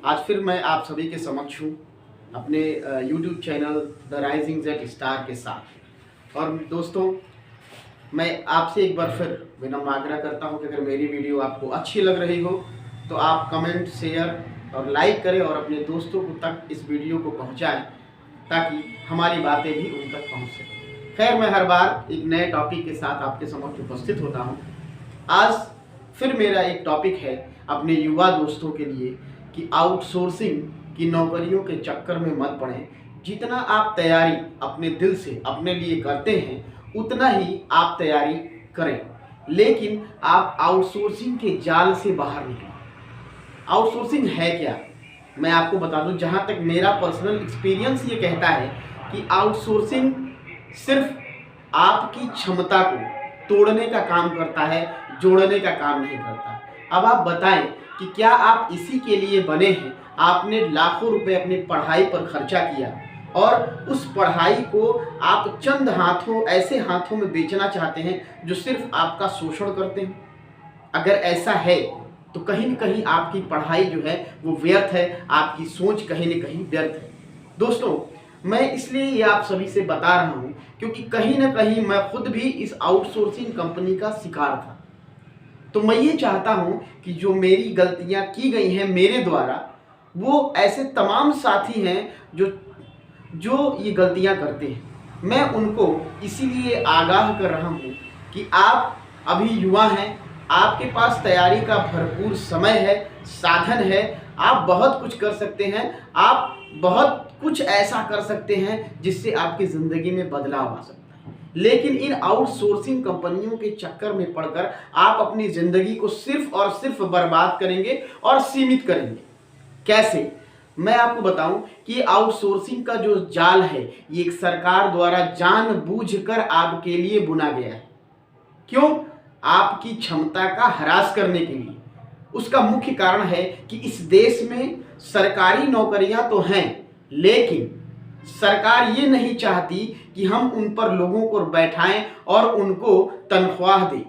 आज फिर मैं आप सभी के समक्ष हूँ अपने YouTube channel the rising jet star के साथ। और दोस्तों, मैं आपसे एक बार फिर विनम्र आग्रह करता हूँ कि अगर मेरी वीडियो आपको अच्छी लग रही हो तो आप कमेंट, शेयर और लाइक करें और अपने दोस्तों को तक इस वीडियो को पहुँचाएँ ताकि हमारी बातें भी उन तक पहुँच सकें। खैर, मैं हर बार एक नए टॉपिक के साथ आपके समक्ष उपस्थित होता हूँ। आज फिर मेरा एक टॉपिक है अपने युवा दोस्तों के लिए कि आउटसोर्सिंग की नौकरियों के चक्कर में मत पड़ें। जितना आप तैयारी अपने दिल से अपने लिए करते हैं उतना ही आप तैयारी करें, लेकिन आप आउटसोर्सिंग के जाल से बाहर निकलें। आउटसोर्सिंग है क्या, मैं आपको बता दूं। जहां तक मेरा पर्सनल एक्सपीरियंस ये कहता है कि आउटसोर्सिंग सिर्फ आपकी क्षमता को तोड़ने का काम करता है, जोड़ने का काम नहीं करता। अब आप बताएं कि क्या आप इसी के लिए बने हैं? आपने लाखों रुपए अपनी पढ़ाई पर खर्चा किया और उस पढ़ाई को आप चंद हाथों, ऐसे हाथों में बेचना चाहते हैं जो सिर्फ आपका शोषण करते हैं। अगर ऐसा है तो कहीं न कहीं आपकी पढ़ाई जो है वो व्यर्थ है, आपकी सोच कहीं न कहीं व्यर्थ है। दोस्तों, मैं इसलिए ये आप सभी से बता रहा हूँ क्योंकि कहीं न कहीं मैं खुद भी इस आउटसोर्सिंग कंपनी का शिकार था। तो मैं ये चाहता हूं कि जो मेरी गलतियां की गई हैं मेरे द्वारा, वो ऐसे तमाम साथी हैं जो जो ये गलतियां करते हैं, मैं उनको इसीलिए आगाह कर रहा हूं कि आप अभी युवा हैं, आपके पास तैयारी का भरपूर समय है, साधन है, आप बहुत कुछ कर सकते हैं, आप बहुत कुछ ऐसा कर सकते हैं जिससे आपकी ज़िंदगी में बदलाव आ सकता है। लेकिन इन आउटसोर्सिंग कंपनियों के चक्कर में पड़कर आप अपनी ज़िंदगी को सिर्फ और सिर्फ बर्बाद करेंगे और सीमित करेंगे। कैसे? मैं आपको बताऊं कि आउटसोर्सिंग का जो जाल है ये एक सरकार द्वारा जानबूझकर आपके लिए बुना गया है। क्यों? आपकी क्षमता का ह्रास करने के लिए। उसका मुख्य कारण है कि इस देश में सरकारी नौकरियां तो हैं, लेकिन सरकार ये नहीं चाहती कि हम उन पर लोगों को बैठाएं और उनको तनख्वाह दें,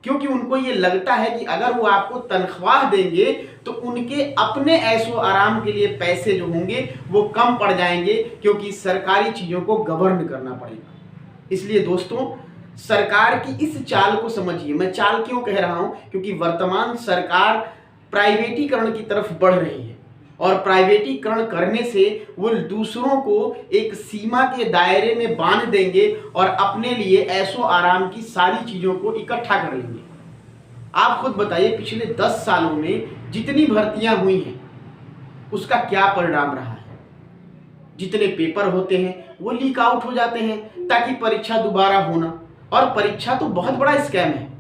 क्योंकि उनको ये लगता है कि अगर वो आपको तनख्वाह देंगे तो उनके अपने ऐशो आराम के लिए पैसे जो होंगे वो कम पड़ जाएंगे, क्योंकि सरकारी चीज़ों को गवर्न करना पड़ेगा। इसलिए दोस्तों, सरकार की इस चाल को समझिए। मैं चाल क्यों कह रहा हूं? क्योंकि वर्तमान सरकार प्राइवेटीकरण की तरफ बढ़ रही है और प्राइवेटीकरण करने से वो दूसरों को एक सीमा के दायरे में बांध देंगे और अपने लिए ऐशो आराम की सारी चीज़ों को इकट्ठा कर लेंगे। आप खुद बताइए, पिछले 10 सालों में जितनी भर्तियां हुई हैं उसका क्या परिणाम रहा है? जितने पेपर होते हैं वो लीक आउट हो जाते हैं ताकि परीक्षा दोबारा होना, और परीक्षा तो बहुत बड़ा स्कैम है।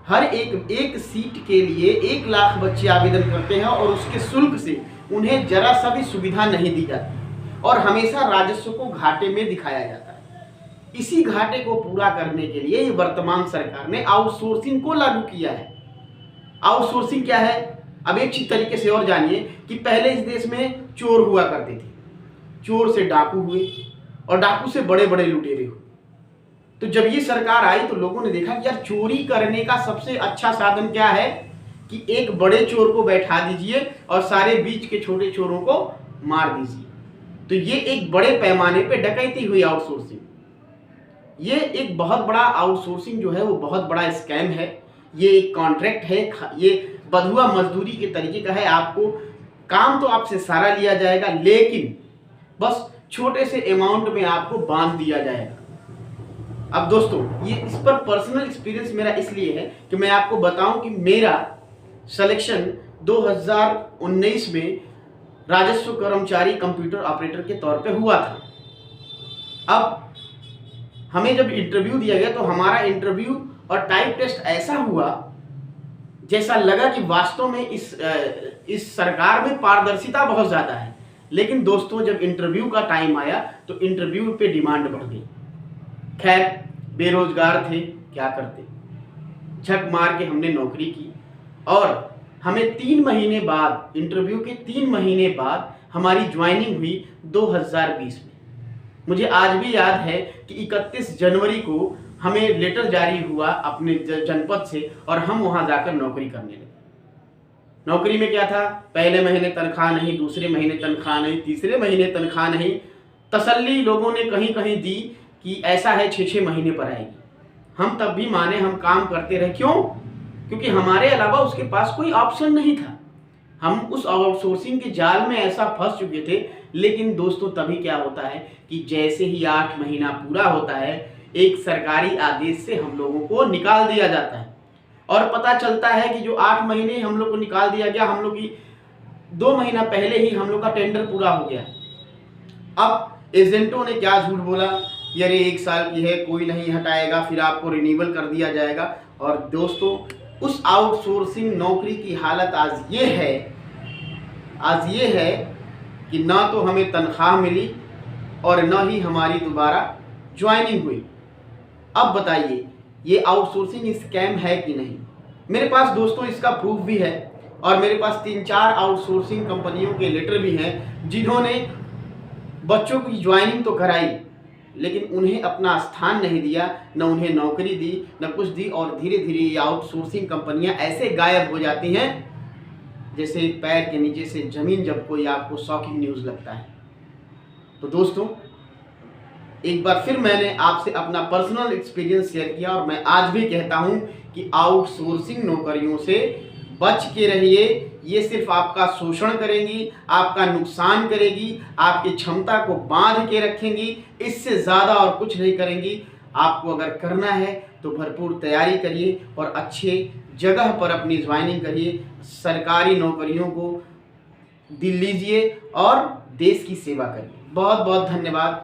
हर एक सीट के लिए 1 लाख बच्चे आवेदन करते हैं और उसके शुल्क से उन्हें जरा सा भी सुविधा नहीं दी जाती और हमेशा राजस्व को घाटे में दिखाया जाता है। इसी घाटे को पूरा करने के लिए वर्तमान सरकार ने आउटसोर्सिंग को लागू किया है। आउटसोर्सिंग क्या है? अब एक चीज तरीके से और जानिए कि पहले इस देश में चोर हुआ करते थे, चोर से डाकू हुए और डाकू से बड़े बड़े लुटेरे हुए। तो जब ये सरकार आई तो लोगों ने देखा कि यार, चोरी करने का सबसे अच्छा साधन क्या है कि एक बड़े चोर को बैठा दीजिए और सारे बीच के छोटे चोरों को मार दीजिए। तो ये एक बड़े पैमाने पे डकैती हुई आउटसोर्सिंग। ये एक बहुत बड़ा आउटसोर्सिंग जो है वो बहुत बड़ा स्कैम है। ये एक कॉन्ट्रैक्ट है, ये बंधुआ मजदूरी के तरीके का है। आपको काम तो आपसे सारा लिया जाएगा, लेकिन बस छोटे से अमाउंट में आपको बांध दिया जाएगा। अब दोस्तों, ये इस पर पर्सनल एक्सपीरियंस मेरा इसलिए है कि मैं आपको बताऊं कि मेरा सिलेक्शन 2019 में राजस्व कर्मचारी कंप्यूटर ऑपरेटर के तौर पे हुआ था। अब हमें जब इंटरव्यू दिया गया तो हमारा इंटरव्यू और टाइप टेस्ट ऐसा हुआ जैसा लगा कि वास्तव में इस सरकार में पारदर्शिता बहुत ज़्यादा है। लेकिन दोस्तों, जब इंटरव्यू का टाइम आया तो इंटरव्यू पे डिमांड बढ़ गई। खैर, बेरोजगार थे, क्या करते, झक मार के हमने नौकरी की और हमें 3 महीने बाद, इंटरव्यू के 3 महीने बाद हमारी ज्वाइनिंग हुई 2020 में। मुझे आज भी याद है कि 31 जनवरी को हमें लेटर जारी हुआ अपने जनपद से और हम वहां जाकर नौकरी करने लगे। नौकरी में क्या था, पहले महीने तनख्वाह नहीं, दूसरे महीने तनख्वाह नहीं, तीसरे महीने तनख्वाह नहीं। तसल्ली लोगों ने कहीं कहीं दी कि ऐसा है 6-6 महीने पर आएगी। हम तब भी माने, हम काम करते रहे। क्यों? क्योंकि हमारे अलावा उसके पास कोई ऑप्शन नहीं था। हम उस आउटसोर्सिंग के जाल में ऐसा फंस चुके थे। लेकिन दोस्तों तभी क्या होता है कि जैसे ही 8 महीना पूरा होता है, एक सरकारी आदेश से हम लोगों को निकाल दिया जाता है और पता चलता है कि जो 8 महीने हम लोग को निकाल दिया गया, हम लोग की 2 महीना पहले ही हम लोग का टेंडर पूरा हो गया। अब एजेंटों ने क्या झूठ बोला कि अरे 1 साल की है, कोई नहीं हटाएगा, फिर आपको रिन्यूअल कर दिया जाएगा। और दोस्तों उस आउटसोर्सिंग नौकरी की हालत आज ये है कि ना तो हमें तनख्वाह मिली और न ही हमारी दोबारा ज्वाइनिंग हुई। अब बताइए ये आउटसोर्सिंग स्कैम है कि नहीं? मेरे पास दोस्तों इसका प्रूफ भी है और मेरे पास 3-4 आउटसोर्सिंग कंपनियों के लेटर भी हैं जिन्होंने बच्चों की ज्वाइनिंग तो कराई, लेकिन उन्हें अपना स्थान नहीं दिया, न उन्हें नौकरी दी, न कुछ दी। और धीरे धीरे ये आउटसोर्सिंग कंपनियां ऐसे गायब हो जाती हैं जैसे पैर के नीचे से जमीन जब कोई आपको शॉकिंग न्यूज़ लगता है। तो दोस्तों एक बार फिर मैंने आपसे अपना पर्सनल एक्सपीरियंस शेयर किया और मैं आज भी कहता हूं कि आउटसोर्सिंग नौकरियों से बच के रहिए। ये सिर्फ आपका शोषण करेंगी, आपका नुकसान करेगी, आपकी क्षमता को बांध के रखेंगी, इससे ज़्यादा और कुछ नहीं करेंगी। आपको अगर करना है तो भरपूर तैयारी करिए और अच्छे जगह पर अपनी ज्वाइनिंग करिए, सरकारी नौकरियों को दिल लीजिए और देश की सेवा करिए। बहुत बहुत धन्यवाद।